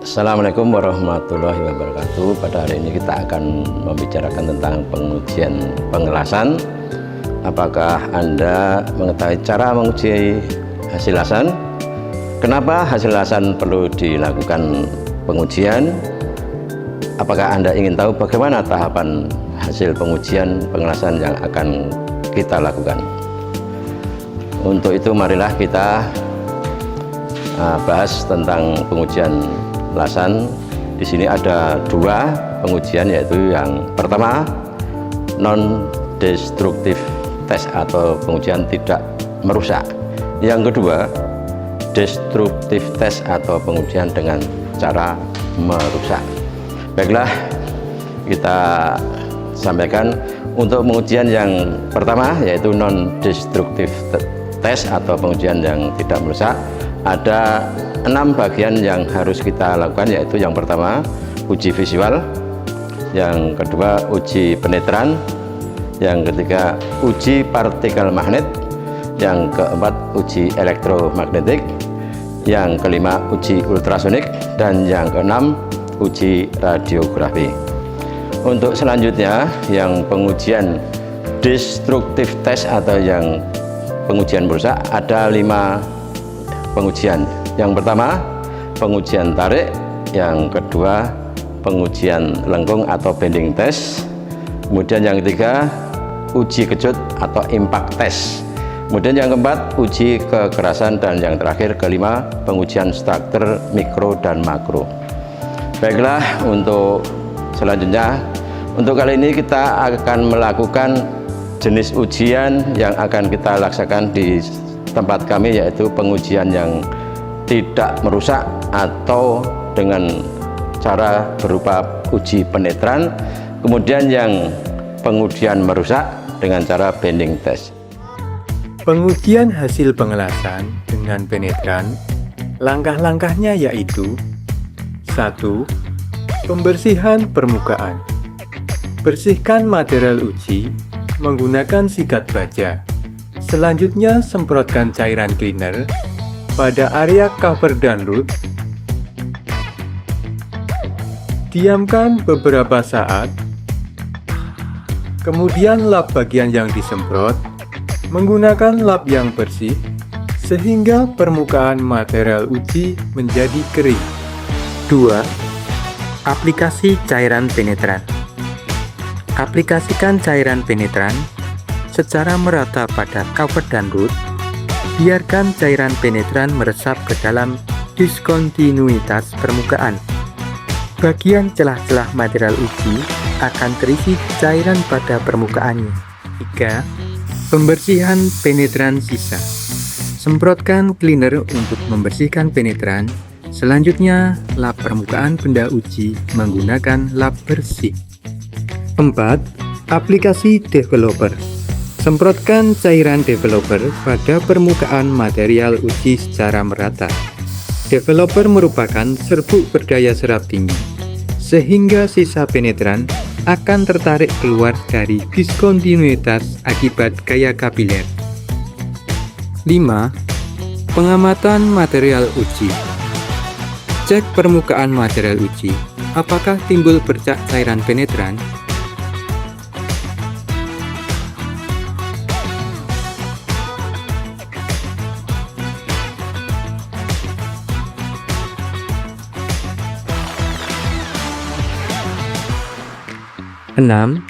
Assalamualaikum warahmatullahi wabarakatuh. Pada hari ini kita akan membicarakan tentang pengujian pengelasan. Apakah Anda mengetahui cara menguji hasil lasan? Kenapa hasil lasan perlu dilakukan pengujian? Apakah Anda ingin tahu bagaimana tahapan hasil pengujian pengelasan yang akan kita lakukan? Untuk itu marilah kita bahas tentang pengujian lasan. Di sini ada dua pengujian, yaitu yang pertama non destruktif test atau pengujian tidak merusak. Yang kedua destruktif test atau pengujian dengan cara merusak. Baiklah, kita sampaikan untuk pengujian yang pertama, yaitu non destruktif test atau pengujian yang tidak merusak. Ada 6 bagian yang harus kita lakukan, yaitu yang pertama uji visual, yang kedua uji penetran, yang ketiga uji partikel magnet, yang keempat uji elektromagnetik, yang kelima uji ultrasonik, dan yang keenam uji radiografi. Untuk selanjutnya yang pengujian destruktif test atau yang pengujian merusak, ada 5 pengujian. Yang pertama pengujian tarik, yang kedua pengujian lengkung atau bending test, kemudian yang ketiga uji kejut atau impact test, kemudian yang keempat uji kekerasan, dan yang terakhir kelima pengujian struktur mikro dan makro. Baiklah, untuk selanjutnya, untuk kali ini kita akan melakukan jenis ujian yang akan kita laksanakan di tempat kami, yaitu pengujian yang tidak merusak atau dengan cara berupa uji penetran, kemudian yang pengujian merusak dengan cara bending test. Pengujian hasil pengelasan dengan penetran, langkah-langkahnya yaitu: 1. Pembersihan permukaan. Bersihkan material uji menggunakan sikat baja. Selanjutnya, semprotkan cairan cleaner pada area cover dan root. Diamkan beberapa saat. Kemudian lap bagian yang disemprot menggunakan lap yang bersih sehingga permukaan material uji menjadi kering. 2. Aplikasi cairan penetran. Aplikasikan cairan penetran secara merata pada cover dan root. Biarkan cairan penetran meresap ke dalam diskontinuitas permukaan. Bagian celah-celah material uji akan terisi cairan pada permukaannya. 3. Pembersihan penetran sisa. Semprotkan cleaner untuk membersihkan penetran. Selanjutnya, lap permukaan benda uji menggunakan lap bersih. 4. Aplikasi developer. Semprotkan cairan developer pada permukaan material uji secara merata. Developer merupakan serbuk berdaya serap tinggi, sehingga sisa penetran akan tertarik keluar dari diskontinuitas akibat gaya kapiler. 5. Pengamatan material uji. Cek permukaan material uji, apakah timbul bercak cairan penetran? 6.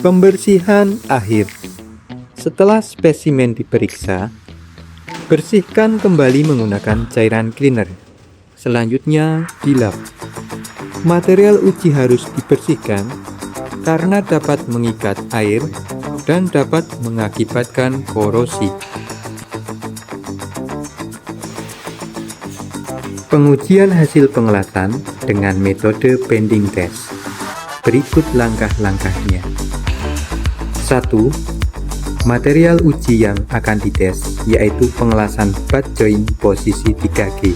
Pembersihan akhir. Setelah spesimen diperiksa, bersihkan kembali menggunakan cairan cleaner. Selanjutnya, dilap. Material uji harus dibersihkan karena dapat mengikat air dan dapat mengakibatkan korosi. Pengujian hasil pengelasan dengan metode bending test. Berikut langkah-langkahnya. 1. Material uji yang akan dites yaitu pengelasan butt joint posisi 3G.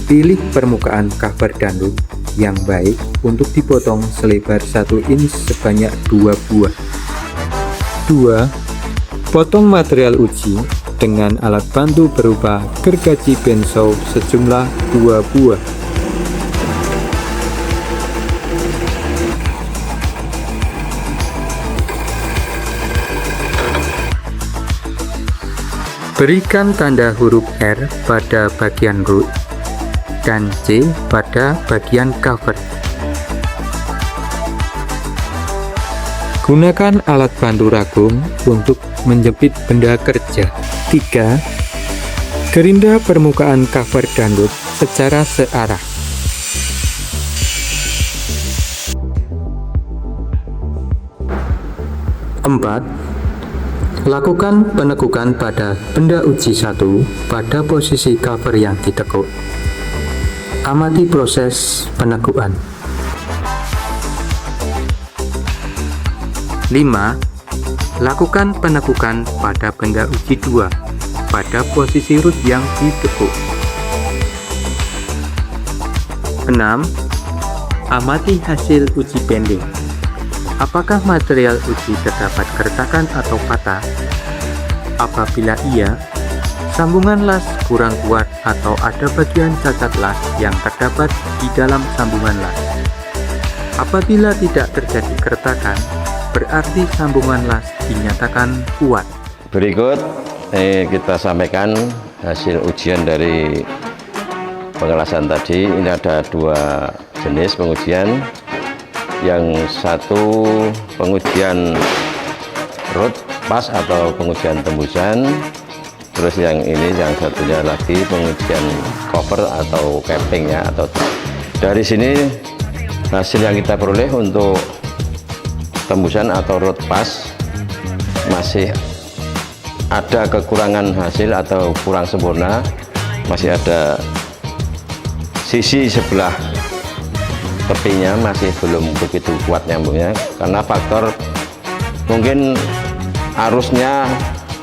Pilih permukaan cover dan root yang baik untuk dipotong selebar 1 inch sebanyak 2 buah. 2. Potong material uji dengan alat bantu berupa gergaji benso sejumlah 2 buah. Berikan tanda huruf R pada bagian root dan C pada bagian cover. Gunakan alat bantu ragum untuk menjepit benda kerja. 3. Gerinda permukaan cover dan root secara searah. 4. Lakukan penekukan pada benda uji 1 pada posisi cover yang ditekuk. Amati proses penekukan. 5. Lakukan penekukan pada benda uji 2 pada posisi root yang ditekuk. 6. Amati hasil uji bending. Apakah material uji terdapat keretakan atau patah? Apabila iya, sambungan las kurang kuat atau ada bagian cacat las yang terdapat di dalam sambungan las. Apabila tidak terjadi keretakan, berarti sambungan las dinyatakan kuat. Berikut kita sampaikan hasil ujian dari pengelasan tadi. Ini ada 2 jenis pengujian. Yang satu pengujian root pas atau pengujian tembusan, terus yang ini yang satunya lagi pengujian cover atau capping ya. Atau dari sini hasil yang kita peroleh untuk tembusan atau root pas masih ada kekurangan hasil atau kurang sempurna, masih ada sisi sebelah tepinya masih belum begitu kuat nyambungnya karena faktor mungkin arusnya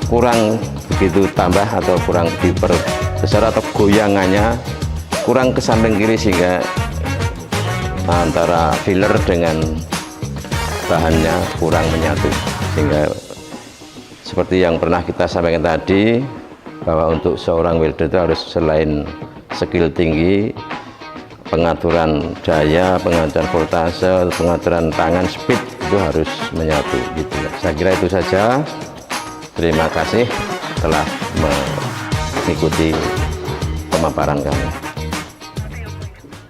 kurang begitu tambah atau kurang diperbesar atau goyangannya kurang ke samping kiri sehingga antara filler dengan bahannya kurang menyatu, sehingga seperti yang pernah kita sampaikan tadi bahwa untuk seorang welder itu harus selain skill tinggi, pengaturan daya, pengaturan voltase, pengaturan tangan, speed itu harus menyatu gitu ya. Saya kira itu saja. Terima kasih telah mengikuti pemaparan kami.